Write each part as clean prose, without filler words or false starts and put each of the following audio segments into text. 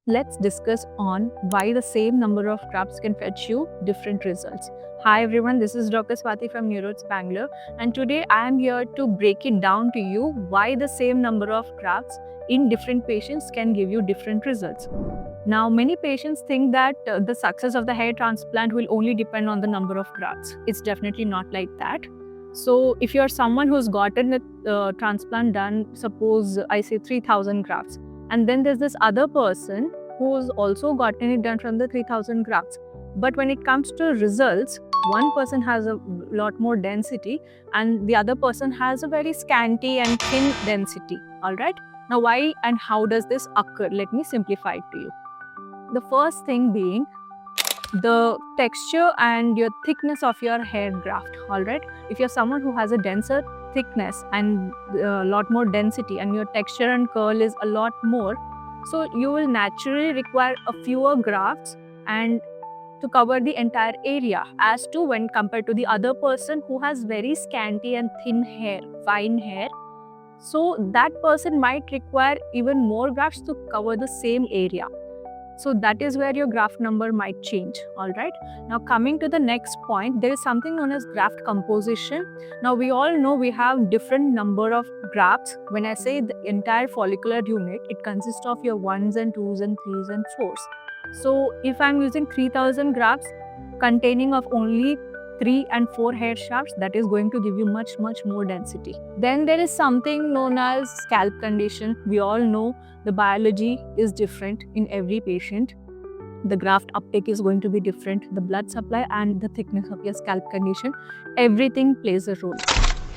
let's discuss on why the same number of grafts can fetch you different results. Hi everyone, this is Dr. Swati from Neuroots Bangalore, and today I am here to break it down to you why the same number of grafts in different patients can give you different results. Now, many patients think that the success of the hair transplant will only depend on the number of grafts. It's definitely not like that. So, if you're someone who's gotten a transplant done, suppose I say 3000 grafts, and then there's this other person who's also gotten it done from the 3000 grafts. But when it comes to results, one person has a lot more density and the other person has a very scanty and thin density. All right. Now, why and how does this occur? Let me simplify it to you. The first thing being the texture and your thickness of your hair graft. All right. If you're someone who has a denser thickness and a lot more density, and your texture and curl is a lot more, so you will naturally require a fewer grafts and to cover the entire area, as to when compared to the other person who has very scanty and thin hair, fine hair. So that person might require even more grafts to cover the same area. So that is where your graft number might change. All right. Now, coming to the next point, there is something known as graft composition. Now, we all know we have different number of grafts. When I say the entire follicular unit, it consists of your 1s and 2s and 3s and 4s. So if I'm using 3000 grafts containing of only 3 and 4 hair shafts, that is going to give you much more density. Then there is something known as scalp condition. We all know the biology is different in every patient. The graft uptake is going to be different. The blood supply and the thickness of your scalp condition, everything plays a role.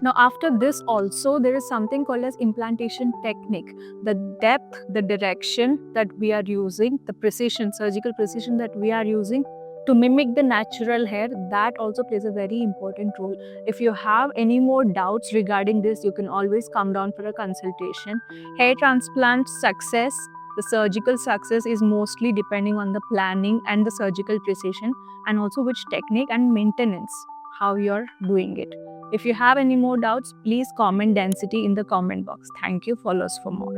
Now, after this also, there is something called as implantation technique. The depth, the direction that we are using, the precision, surgical precision that we are using to mimic the natural hair, that also plays a very important role. If you have any more doubts regarding this, you can always come down for a consultation. Hair transplant success, the surgical success is mostly depending on the planning and the surgical precision, and also which technique and maintenance, how you're doing it. If you have any more doubts, please comment density in the comment box. Thank you. Follow us for more.